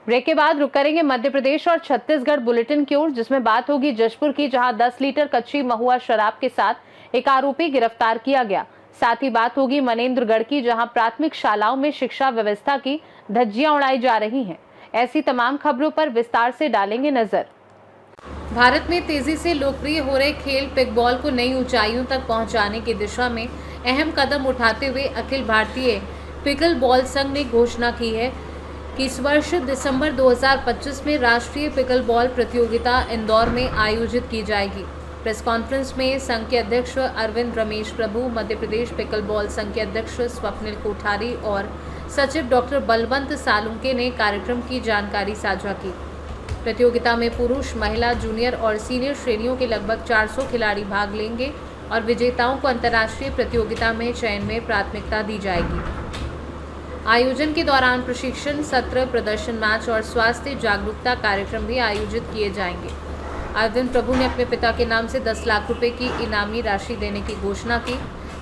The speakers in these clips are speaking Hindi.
ब्रेक के बाद रुक करेंगे मध्य प्रदेश और छत्तीसगढ़ बुलेटिन की ओर, जिसमें बात होगी जशपुर की, जहां 10 लीटर कच्ची महुआ शराब के साथ एक आरोपी गिरफ्तार किया गया। साथ ही बात होगी मनेन्द्रगढ़ की, जहां प्राथमिक शालाओं में शिक्षा व्यवस्था की धज्जियां उड़ाई जा रही हैं। ऐसी तमाम खबरों पर विस्तार से डालेंगे नजर। भारत में तेजी से लोकप्रिय हो रहे खेल पिकबॉल को नई ऊंचाइयों तक पहुंचाने की दिशा में अहम कदम उठाते हुए अखिल भारतीय पिकल बॉल संघ ने घोषणा की है कि इस वर्ष दिसंबर 2025 में राष्ट्रीय पिकल बॉल प्रतियोगिता इंदौर में आयोजित की जाएगी। प्रेस कॉन्फ्रेंस में संघ के अध्यक्ष अरविंद रमेश प्रभु, मध्य प्रदेश पिकल बॉल संघ के अध्यक्ष स्वप्निल कोठारी और सचिव डॉक्टर बलवंत सालुंके ने कार्यक्रम की जानकारी साझा की। प्रतियोगिता में पुरुष, महिला, जूनियर और सीनियर श्रेणियों के लगभग 400 खिलाड़ी भाग लेंगे और विजेताओं को अंतर्राष्ट्रीय प्रतियोगिता में चयन में प्राथमिकता दी जाएगी। आयोजन के दौरान प्रशिक्षण सत्र, प्रदर्शन मैच और स्वास्थ्य जागरूकता कार्यक्रम भी आयोजित किए जाएंगे। अरविंद प्रभु ने अपने पिता के नाम से 10 लाख रुपए की इनामी राशि देने की घोषणा की।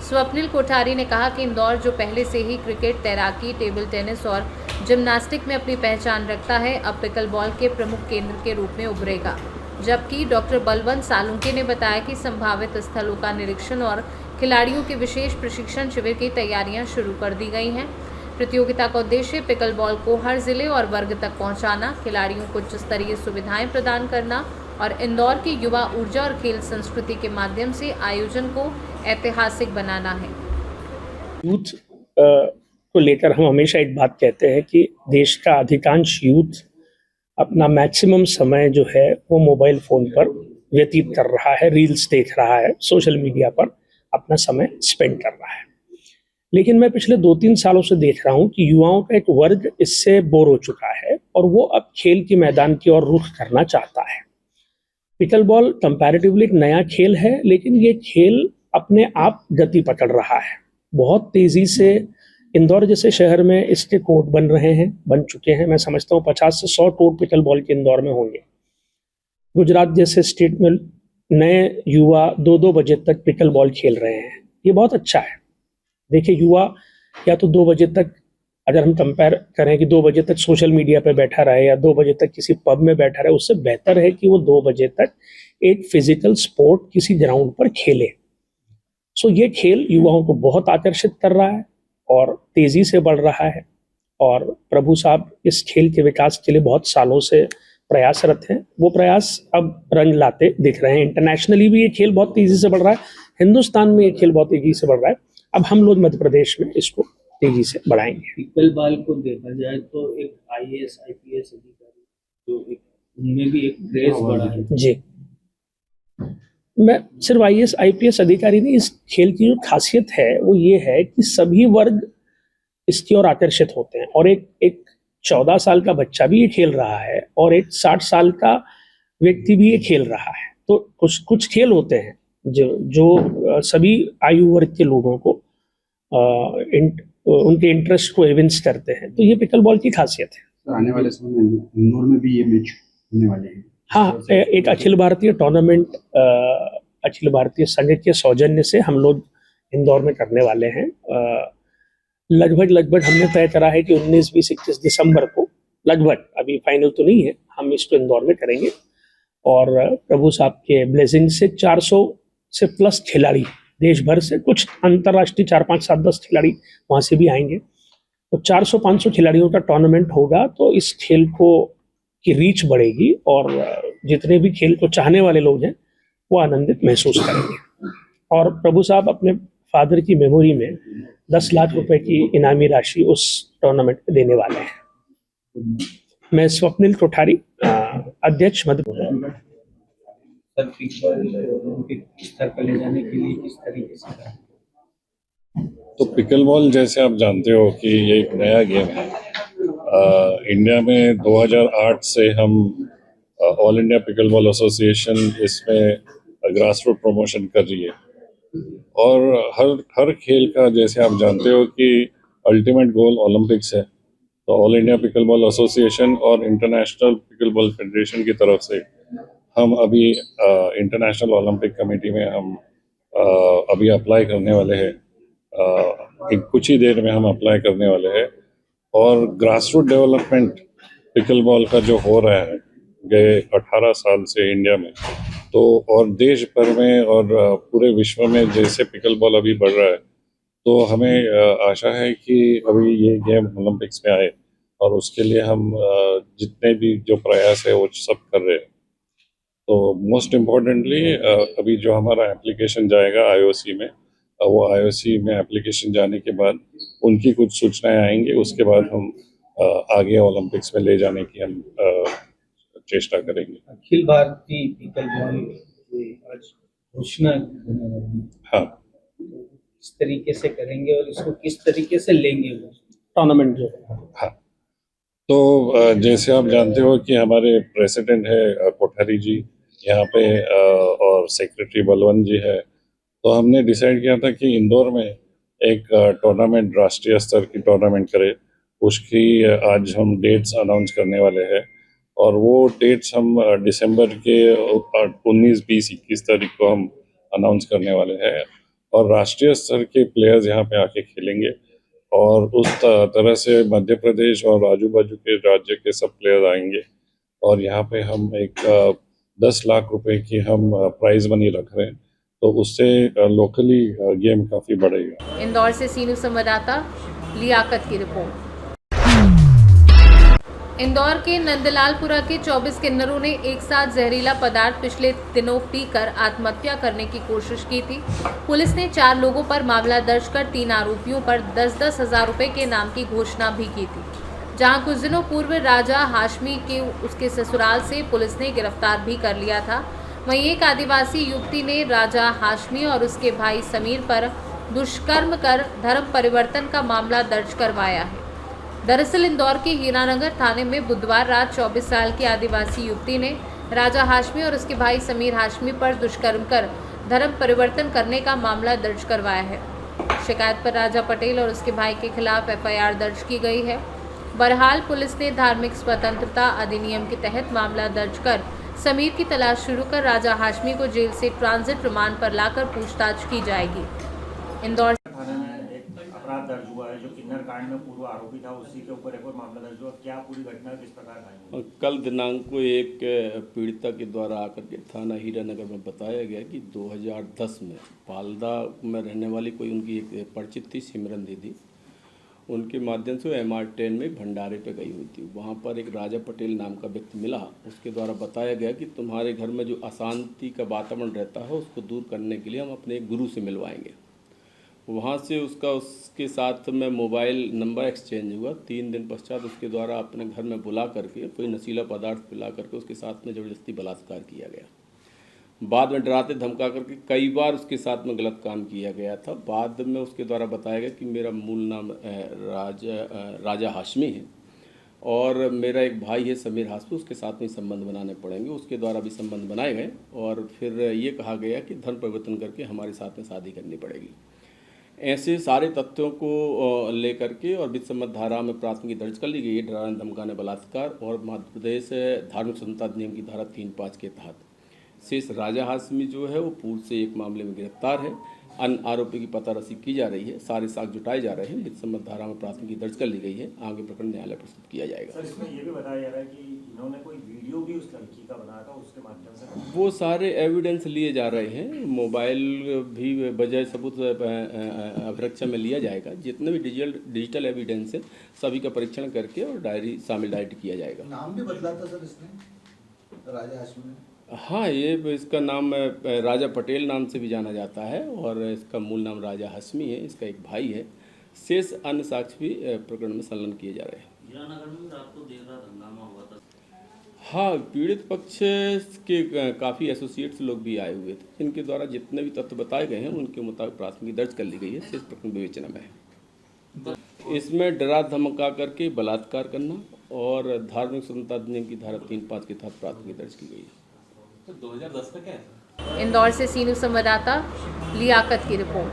स्वप्निल कोठारी ने कहा कि इंदौर, जो पहले से ही क्रिकेट, तैराकी, टेबल टेनिस और जिम्नास्टिक में अपनी पहचान रखता है, अब पिकल बॉल के प्रमुख केंद्र के रूप में उभरेगा। जबकि डॉक्टर बलवंत सालुंके ने बताया कि संभावित स्थलों का निरीक्षण और खिलाड़ियों के विशेष प्रशिक्षण शिविर की तैयारियां शुरू कर दी गई हैं। प्रतियोगिता का उद्देश्य पिकल बॉल को हर जिले और वर्ग तक पहुंचाना, खिलाड़ियों को उच्च स्तरीय सुविधाएं प्रदान करना और इंदौर की युवा ऊर्जा और खेल संस्कृति के माध्यम से आयोजन को ऐतिहासिक बनाना है। यूथ को लेकर हम हमेशा एक बात कहते हैं कि देश का अधिकांश यूथ अपना मैक्सिमम समय जो है वो मोबाइल फोन पर व्यतीत कर रहा है, रील्स देख रहा है, सोशल मीडिया पर अपना समय स्पेंड कर रहा है। लेकिन मैं पिछले 2-3 सालों से देख रहा हूं कि युवाओं का एक वर्ग इससे बोर हो चुका है और वो अब खेल के मैदान की ओर रुख करना चाहता है। पिकल बॉल कंपैरेटिवली एक नया खेल है, लेकिन ये खेल अपने आप गति पकड़ रहा है। बहुत तेजी से इंदौर जैसे शहर में इसके कोर्ट बन चुके हैं। मैं समझता हूँ 50 से 100 कोर्ट पिकल बॉल के इंदौर में होंगे। गुजरात जैसे स्टेट में नए युवा 2-2 बजे तक पिकल बॉल खेल रहे हैं। ये बहुत अच्छा है। देखिए, युवा या तो 2 बजे तक, अगर हम कंपेयर करें कि 2 बजे तक सोशल मीडिया पे बैठा रहे या 2 बजे तक किसी पब में बैठा रहे, उससे बेहतर है कि वो 2 बजे तक एक फिजिकल स्पोर्ट किसी ग्राउंड पर खेले। सो ये खेल युवाओं को बहुत आकर्षित कर रहा है और तेजी से बढ़ रहा है और प्रभु साहब इस खेल के विकास के लिए बहुत सालों से प्रयासरत हैं। वो प्रयास अब रंग लाते दिख रहे हैं। इंटरनेशनली भी ये खेल बहुत तेजी से बढ़ रहा है, हिंदुस्तान में ये खेल बहुत तेजी से बढ़ रहा है। अब हम लोग मध्य प्रदेश में इसको तेजी से बढ़ाएंगे। पिकल बॉल को देखा जाए तो एक IAS IPS अधिकारी जो उनमें भी एक क्रेज बढ़ा है। जी, मैं सिर्फ IAS IPS अधिकारी नहीं, इस खेल की जो खासियत है वो ये है कि सभी वर्ग इसकी ओर आकर्षित होते हैं और एक 14 साल का बच्चा भी ये खेल रहा है और एक 60 साल का व्यक्ति भी ये खेल रहा है। तो कुछ खेल होते हैं जो सभी आयु वर्ग के लोगों को उनके इंटरेस्ट को एविंस करते हैं। तो ये पिकल बॉल की खासियत है। आने वाले समय में इंदौर में भी ये मैच होने वाले हैं। हाँ, एक अखिल भारतीय टूर्नामेंट अखिल भारतीय संघ के सौजन्य से हम लोग इंदौर में करने वाले हैं। लगभग हमने तय करा है कि 19, 20, 21 दिसंबर को, लगभग, अभी फाइनल तो नहीं है, हम इसको इंदौर में करेंगे और प्रभु साहब के ब्लेसिंग से 400 से प्लस खिलाड़ी देश भर से, कुछ अंतर्राष्ट्रीय 4, 5, 7, 10 खिलाड़ी वहाँ से भी आएंगे। तो 400-500 खिलाड़ियों का टूर्नामेंट होगा। तो इस खेल को की रीच बढ़ेगी और जितने भी खेल को चाहने वाले लोग हैं वो आनंदित महसूस करेंगे। और प्रभु साहब अपने फादर की मेमोरी में 10 लाख रुपए की इनामी राशि उस टूर्नामेंट में देने वाले हैं। मैं स्वप्निल कोठारी, अध्यक्ष मध्य प्रदेश। स्तर पर ले जाने के लिए किस तरीके से? तो पिकल बॉल, जैसे आप जानते हो कि ये एक नया गेम है। इंडिया में 2008 से हम all India pickle ball association इसमें ग्रास रूट प्रमोशन कर रही है और हर खेल का, जैसे आप जानते हो कि अल्टीमेट गोल ओलंपिक्स है। तो all India pickle ball association और इंटरनेशनल पिकल बॉल फेडरेशन की तरफ से हम अभी इंटरनेशनल ओलंपिक कमेटी में हम अभी अप्लाई करने वाले हैं। कुछ ही देर में हम अप्लाई करने वाले हैं और grass root development pickleball का जो हो रहा है गए 18 साल से इंडिया में, तो और देश भर में और पूरे विश्व में जैसे पिकल बॉल अभी बढ़ रहा है, तो हमें आशा है कि अभी ये गेम ओलंपिक्स में आए, और उसके लिए हम जितने भी जो प्रयास है वो सब कर रहे हैं। तो मोस्ट इम्पोर्टेंटली अभी जो हमारा एप्लीकेशन जाएगा आईओसी में, वो आईओसी में एप्लीकेशन जाने के बाद उनकी कुछ सूचनाएं आएंगी, उसके बाद हम आगे ओलंपिक्स में ले जाने की हम चेष्टा करेंगे। अखिल भारतीय पिकल बॉल की आज घोषणा होने वाली है। हाँ, तो किस तरीके से करेंगे और इसको किस तरीके से लेंगे वो? टूर्नामेंट जो है। हाँ, तो जैसे आप जानते हो कि हमारे प्रेसिडेंट है कोठारी जी यहाँ पे, और सेक्रेटरी बलवंत जी है, तो हमने डिसाइड किया था कि इंदौर में एक टूर्नामेंट, राष्ट्रीय स्तर की टूर्नामेंट करे। उसकी आज हम डेट्स अनाउंस करने वाले हैं, और वो डेट्स हम दिसंबर के 19, 20, 21 तारीख को हम अनाउंस करने वाले हैं, और राष्ट्रीय स्तर के प्लेयर्स यहाँ पे आके खेलेंगे, और उस तरह से मध्य प्रदेश और आजू बाजू के राज्य के सब प्लेयर्स आएंगे, और यहाँ पे हम एक 10 लाख रुपए की हम प्राइज मनी रख रहे हैं, तो उससे लोकली गेम काफ़ी बढ़ेगा। इंदौर से सीनू संवाददाता लियाकत की रिपोर्ट। इंदौर के नंदलालपुरा के 24 किन्नरों ने एक साथ जहरीला पदार्थ पिछले दिनों पीकर आत्महत्या करने की कोशिश की थी। पुलिस ने 4 लोगों पर मामला दर्ज कर 3 आरोपियों पर 10-10 हज़ार रुपए के इनाम की घोषणा भी की थी, जहां कुछ दिनों पूर्व राजा हाशमी के उसके ससुराल से पुलिस ने गिरफ्तार भी कर लिया था। वहीं एक आदिवासी युवती ने राजा हाशमी और उसके भाई समीर पर दुष्कर्म कर धर्म परिवर्तन का मामला दर्ज करवाया है। दरअसल इंदौर के हीरानगर थाने में बुधवार रात 24 साल की आदिवासी युवती ने राजा हाशमी और उसके भाई समीर हाशमी पर दुष्कर्म कर धर्म परिवर्तन करने का मामला दर्ज करवाया है। शिकायत पर राजा पटेल और उसके भाई के खिलाफ एफआईआर दर्ज की गई है। बहरहाल पुलिस ने धार्मिक स्वतंत्रता अधिनियम के तहत मामला दर्ज कर समीर की तलाश शुरू कर राजा हाशमी को जेल से ट्रांजिट रिमांड पर लाकर पूछताछ की जाएगी। इंदौर थाने में एक अपराध दर्ज हुआ है जो किन्नर कांड में पूर्व आरोपी था, उसी के ऊपर एक और मामला दर्ज हुआ। क्या पूरी घटना किस प्रकार आई? कल दिनांक को एक पीड़िता के द्वारा आकर के थाना हीरानगर में बताया गया कि 2010 में पालदा में रहने वाली कोई उनकी एक परिचित थी, सिमरन दीदी, उनके माध्यम से MR10 में भंडारे पे गई हुई थी। वहाँ पर एक राजा पटेल नाम का व्यक्ति मिला, उसके द्वारा बताया गया कि तुम्हारे घर में जो अशांति का वातावरण रहता है उसको दूर करने के लिए हम अपने एक गुरु से मिलवाएंगे। वहाँ से उसके साथ में मोबाइल नंबर एक्सचेंज हुआ। 3 दिन पश्चात उसके द्वारा अपने घर में बुला करके कोई नशीला पदार्थ पिला करके उसके साथ में ज़बरदस्ती बलात्कार किया गया। बाद में डराते धमका करके कई बार उसके साथ में गलत काम किया गया था। बाद में उसके द्वारा बताया गया कि मेरा मूल नाम राजा हाशमी है और मेरा एक भाई है समीर हाशमी, उसके साथ में संबंध बनाने पड़ेंगे। उसके द्वारा भी संबंध बनाए गए और फिर ये कहा गया कि धर्म परिवर्तन करके हमारे साथ में शादी करनी पड़ेगी। ऐसे सारे तथ्यों को लेकर के और विसम्मत धारा में प्राथमिकी दर्ज कर ली गई है, डराने धमकाने बलात्कार और मध्य प्रदेश धार्मिक स्वतंत्रता अधिनियम की धारा 3-5 के तहत। शेष राजा हाशमी जो है वो पूर्व से एक मामले में गिरफ्तार है। अन्य आरोपी की पता रसी की जा रही है, सारे साक्ष्य जुटाए जा रहे हैं। विसम्मत धारा में प्राथमिकी दर्ज कर ली गई है, आगे प्रकरण न्यायालय प्रस्तुत किया जाएगा। सर, इसमें ये भी बताया जा रहा है कि इन्होंने कोई वीडियो भी उस लड़की का बनाया था, उसके माध्यम से वो सारे एविडेंस लिए जा रहे हैं। मोबाइल भी बजाय सबूत अभिरक्षा में लिया जाएगा। जितने भी डिजिटल एविडेंस है सभी का परीक्षण करके और शामिल डायरी किया जाएगा। नाम भी बदला था सर इसने, राजा हाशमी ने? हाँ, ये इसका नाम राजा पटेल नाम से भी जाना जाता है और इसका मूल नाम राजा हाशमी है। इसका एक भाई है। शेष अन्य साक्ष्य भी प्रकरण में संलग्न किए जा रहे हैं। हीरानगर में रात को देर रात हंगामा हुआ था। हाँ, पीड़ित पक्ष के काफ़ी एसोसिएट्स लोग भी आए हुए थे। इनके द्वारा जितने भी तथ्य बताए गए हैं उनके मुताबिक प्राथमिकी दर्ज कर ली गई है। शेष प्रकरण विवेचना में है। इसमें डरा धमका करके बलात्कार करना और धार्मिक स्वतंत्रता अधिनियम की धारा 3-5 के तहत प्राथमिकी दर्ज की गई है। 2010 का क्या है? इंदौर से सीनू संवाददाता लियाकत की रिपोर्ट।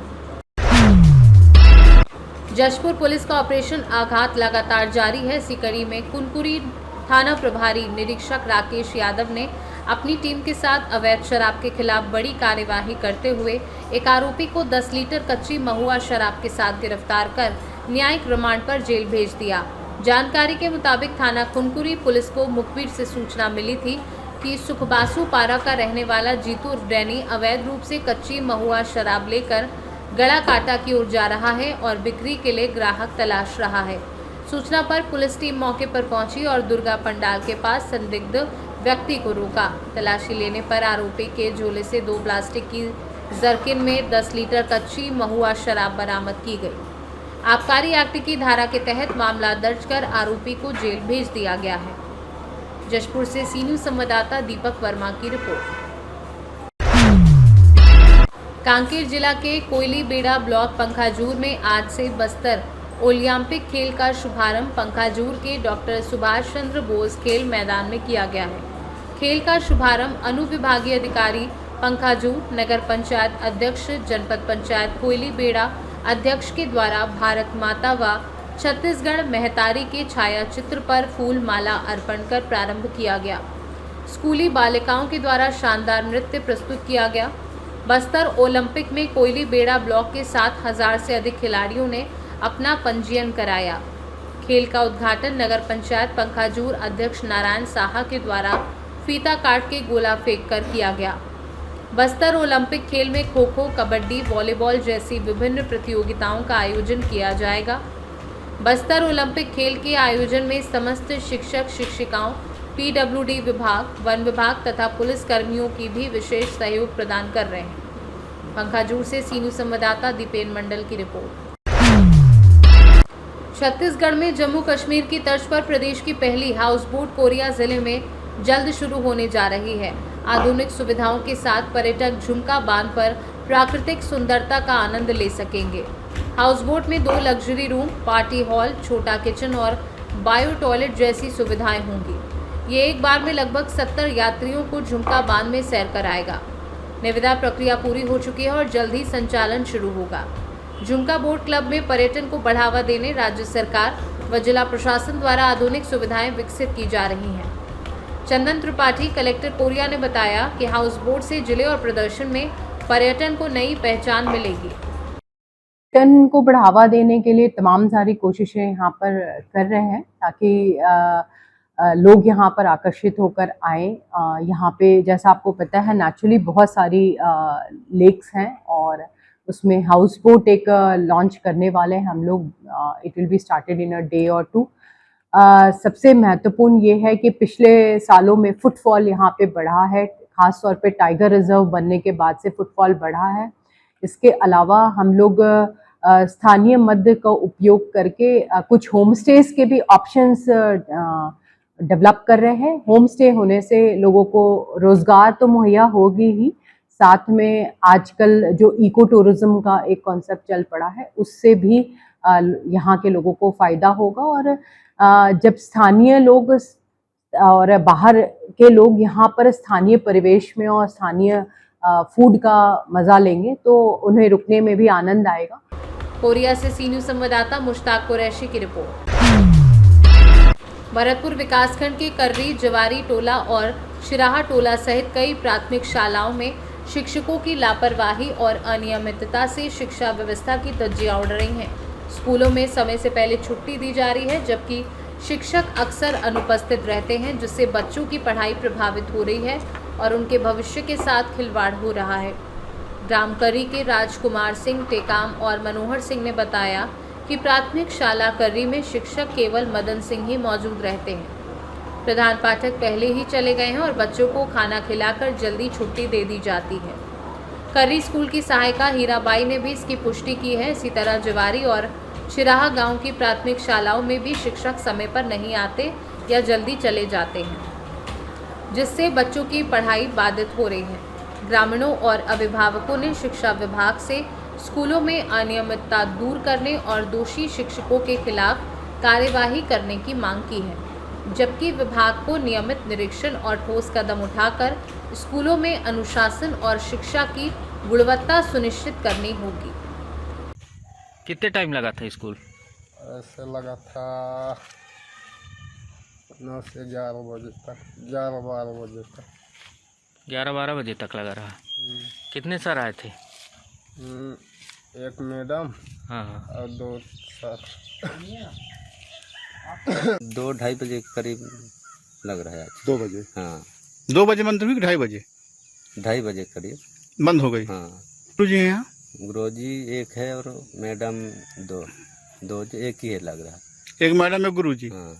जशपुर पुलिस का ऑपरेशन आघात लगातार जारी है। इसी कड़ी में कुनकुरी थाना प्रभारी निरीक्षक राकेश यादव ने अपनी टीम के साथ अवैध शराब के खिलाफ बड़ी कार्यवाही करते हुए एक आरोपी को 10 लीटर कच्ची महुआ शराब के साथ गिरफ्तार कर न्यायिक रिमांड पर जेल भेज दिया। जानकारी के मुताबिक थाना खुनकुरी पुलिस को मुखबिर से सूचना मिली थी कि सुखबासु पारा का रहने वाला जीतू उर्फ डैनी अवैध रूप से कच्ची महुआ शराब लेकर गड़ा काटा की ओर जा रहा है और बिक्री के लिए ग्राहक तलाश रहा है। सूचना पर पुलिस टीम मौके पर पहुंची और दुर्गा पंडाल के पास संदिग्ध व्यक्ति को रोका। तलाशी लेने पर आरोपी के झोले से 2 प्लास्टिक की जरकिन में 10 लीटर कच्ची महुआ शराब बरामद की गई। आबकारी एक्ट की धारा के तहत मामला दर्ज कर आरोपी को जेल भेज दिया गया है। जशपुर से सी न्यूज़ संवाददाता दीपक वर्मा की रिपोर्ट। कांकेर जिला के कोयलीबेड़ा ब्लॉक पंखाजूर में आज से बस्तर ओलंपिक खेल का शुभारंभ पंखाजूर के डॉक्टर सुभाष चंद्र बोस खेल मैदान में किया गया है। खेल का शुभारंभ अनुविभागीय अधिकारी पंखाजूर, नगर पंचायत अध्यक्ष, जनपद पंचायत कोयलीबेड़ा अध्यक्ष के द्वारा भारत माता व छत्तीसगढ़ महतारी के छायाचित्र पर फूल माला अर्पण कर प्रारंभ किया गया। स्कूली बालिकाओं के द्वारा शानदार नृत्य प्रस्तुत किया गया। बस्तर ओलंपिक में कोयलीबेड़ा ब्लॉक के 7,000 से अधिक खिलाड़ियों ने अपना पंजीयन कराया। खेल का उद्घाटन नगर पंचायत पंखाजूर अध्यक्ष नारायण साहा के द्वारा फीता काट के गोला फेंक कर किया गया। बस्तर ओलंपिक खेल में खो खो, कबड्डी, वॉलीबॉल जैसी विभिन्न प्रतियोगिताओं का आयोजन किया जाएगा। बस्तर ओलंपिक खेल के आयोजन में समस्त शिक्षक शिक्षिकाओं, पीडब्ल्यूडी विभाग, वन विभाग तथा पुलिस कर्मियों की भी विशेष सहयोग प्रदान कर रहे हैं। पंखाजूर से सी न्यूज़ संवाददाता दीपेन मंडल की रिपोर्ट। छत्तीसगढ़ में जम्मू कश्मीर की तर्ज पर प्रदेश की पहली हाउस बोट कोरिया जिले में जल्द शुरू होने जा रही है। आधुनिक सुविधाओं के साथ पर्यटक झुमका बांध पर प्राकृतिक सुंदरता का आनंद ले सकेंगे। हाउस बोट में 2 लग्जरी रूम, पार्टी हॉल, छोटा किचन और बायो टॉयलेट जैसी सुविधाएं होंगी। ये एक बार में लगभग 70 यात्रियों को झुमका बांध में सैर कराएगा। निविदा प्रक्रिया पूरी हो चुकी है और जल्द ही संचालन शुरू होगा। झुमका बोट क्लब में पर्यटन को बढ़ावा देने राज्य सरकार व जिला प्रशासन द्वारा आधुनिक सुविधाएं विकसित की जा रही हैं। चंदन त्रिपाठी, कलेक्टर कोरिया ने बताया कि हाउस बोट से जिले और प्रदर्शन में पर्यटन को नई पहचान मिलेगी। पर्यटन को बढ़ावा देने के लिए तमाम सारी कोशिशें यहाँ पर कर रहे हैं ताकि लोग यहाँ पर आकर्षित होकर आएँ। यहाँ पे जैसा आपको पता है नेचुरली बहुत सारी लेक्स हैं और उसमें हाउस बोट एक लॉन्च करने वाले हैं हम लोग। It will be started in a day और 2। सबसे महत्वपूर्ण ये है कि पिछले सालों में फुटफॉल यहाँ पे बढ़ा है, ख़ास तौर पे टाइगर रिजर्व बनने के बाद से फुटफॉल बढ़ा है। इसके अलावा हम लोग स्थानीय मद का उपयोग करके कुछ होम स्टेज के भी ऑप्शंस डेवलप कर रहे हैं। होम स्टे होने से लोगों को रोज़गार तो मुहैया होगी ही, साथ में आजकल जो इको टूरिज़्म का एक कॉन्सेप्ट चल पड़ा है उससे भी यहाँ के लोगों को फ़ायदा होगा। और जब स्थानीय लोग और बाहर के लोग यहाँ पर स्थानीय परिवेश में और स्थानीय फूड का मज़ा लेंगे तो उन्हें रुकने में भी आनंद आएगा। कोरिया से सी न्यूज़ संवाददाता मुश्ताक कुरैशी की रिपोर्ट। भरतपुर विकासखंड के कर्री, जवारी टोला और शिराहा टोला सहित कई प्राथमिक शालाओं में शिक्षकों की लापरवाही और अनियमितता से शिक्षा व्यवस्था की धज्जियां उड़ रही हैं। स्कूलों में समय से पहले छुट्टी दी जा रही है, जबकि शिक्षक अक्सर अनुपस्थित रहते हैं, जिससे बच्चों की पढ़ाई प्रभावित हो रही है और उनके भविष्य के साथ खिलवाड़ हो रहा है। ग्राम कर्री के राजकुमार सिंह टेकाम और मनोहर सिंह ने बताया कि प्राथमिक शाला कर्री में शिक्षक केवल मदन सिंह ही मौजूद रहते हैं। प्रधान पाठक पहले ही चले गए हैं और बच्चों को खाना खिलाकर जल्दी छुट्टी दे दी जाती है। कर्री स्कूल की सहायिका हीराबाई ने भी इसकी पुष्टि की है। इसी तरह जवारी और शिराहा गांव की प्राथमिक शालाओं में भी शिक्षक समय पर नहीं आते या जल्दी चले जाते हैं, जिससे बच्चों की पढ़ाई बाधित हो रही है। ग्रामीणों और अभिभावकों ने शिक्षा विभाग से स्कूलों में अनियमितता दूर करने और दोषी शिक्षकों के खिलाफ कार्यवाही करने की मांग की है, जबकि विभाग को नियमित निरीक्षण और ठोस कदम उठाकर स्कूलों में अनुशासन और शिक्षा की गुणवत्ता सुनिश्चित करनी होगी। कितने टाइम लगा था स्कूल? ऐसे लगा था 9 से 11 बजे तक, 11-12 बजे तक। 11-12 बजे तक लगा रहा। कितने सर आए थे? एक मैडम हाँ और 2 सर। 2-2:30 बजे के करीब लग रहा है आज। 2 बजे। हाँ 2 बजे बंद हुई कि 2:30 बजे 2:30 बजे करीब बंद हो गई? हाँ। गुरु जी हैं यहाँ? गुरुजी एक है और मैडम दो एक ही है लग रहा है। एक मैडम है गुरु जी। हाँ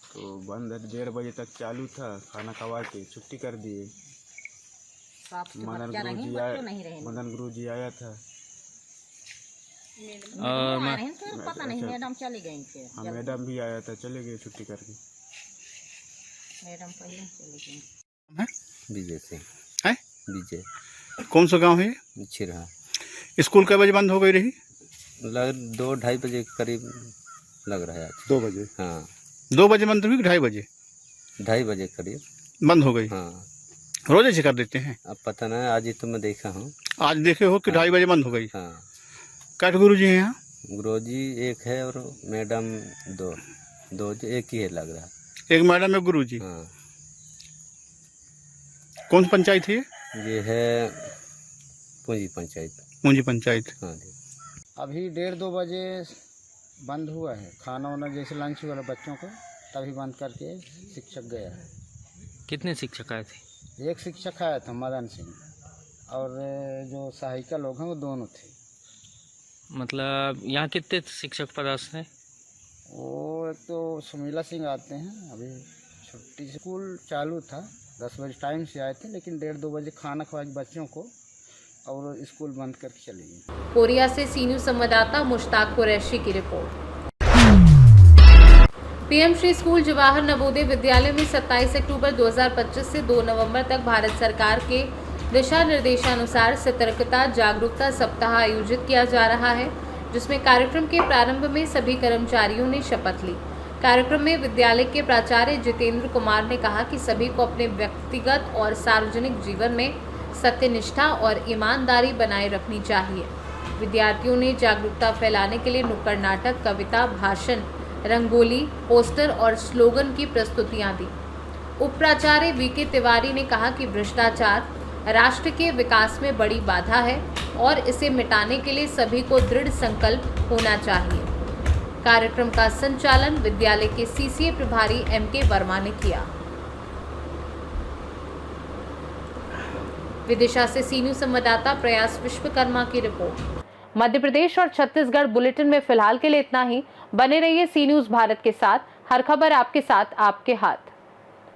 तो बंद 1:30 बजे तक चालू था, खाना खवा के छुट्टी कर दिए। मदन गुरु जी आया था और पता नहीं मैडम चली गई थे। हाँ मैडम भी आया था, चले गए छुट्टी करके। मैडम पहले चले गए। विजय सिंह है? विजय। कौन सा गांव है ये? छिरहा। स्कूल कई बजे बंद हो गई रही? लग 2-2:30 बजे के करीब लग रहा है आज। 2 बजे। हाँ 2 बजे बंद हुई कि 2:30 बजे? 2:30 बजे करीब बंद हो गई। हाँ रोज ऐसे कर देते हैं? अब पता नहीं, आज ही तो मैं देखा हूँ। आज देखे हो कि 2:30 बजे बंद हो गई? हाँ। क्या गुरु जी हैं यहाँ? गुरुजी एक है और मैडम दो एक ही है लग रहा है। एक मैडम है गुरु जी। हाँ। कौन सी पंचायत है ये है पूंजी पंचायत। पूंजी पंचायत। हाँ जी। अभी 1:30-2 बजे बंद हुआ है। खाना वाना जैसे लंच वाला बच्चों को तभी बंद करके शिक्षक गया है। कितने शिक्षक आए थे? एक शिक्षक आया था मदन सिंह, और जो सहायिका लोग हैं वो दोनों थे। मतलब यहाँ कितने शिक्षक पदस्थ हैं? वो एक तो सुमीला सिंह आते हैं, अभी छुट्टी स्कूल चालू था 10 बजे टाइम से आए थे, लेकिन 1:30-2 बजे खाना खवा के बच्चों को और स्कूल बंद करके चले गए। कोरिया से सी न्यूज़ संवाददाता मुश्ताक कुरैशी की report. PM Shri school Jawahar Navodaya Vidyalaya में 27 अक्टूबर 2025 से 2 नवंबर तक भारत सरकार के दिशा निर्देशानुसार सतर्कता जागरूकता सप्ताह आयोजित किया जा रहा है, जिसमें कार्यक्रम के प्रारंभ में सभी कर्मचारियों ने शपथ ली। कार्यक्रम में विद्यालय के प्राचार्य जितेंद्र कुमार ने कहा कि सभी को अपने व्यक्तिगत और सार्वजनिक जीवन में सत्यनिष्ठा और ईमानदारी बनाए रखनी चाहिए। विद्यार्थियों ने जागरूकता फैलाने के लिए नुक्कड़ नाटक, कविता, भाषण, रंगोली, पोस्टर और स्लोगन की प्रस्तुतियां दी। उप प्राचार्य वीके तिवारी ने कहा कि भ्रष्टाचार राष्ट्र के विकास में बड़ी बाधा है और इसे मिटाने के लिए सभी को दृढ़ संकल्प होना चाहिए। कार्यक्रम का संचालन विद्यालय के सीसीए प्रभारी एमके वर्मा ने किया। विदिशा से सी न्यूज़ संवाददाता प्रयास विश्वकर्मा की रिपोर्ट। मध्य प्रदेश और छत्तीसगढ़ बुलेटिन में फिलहाल के लिए इतना ही। बने रहिए सी न्यूज़ भारत के साथ। हर खबर आपके साथ, आपके हाथ।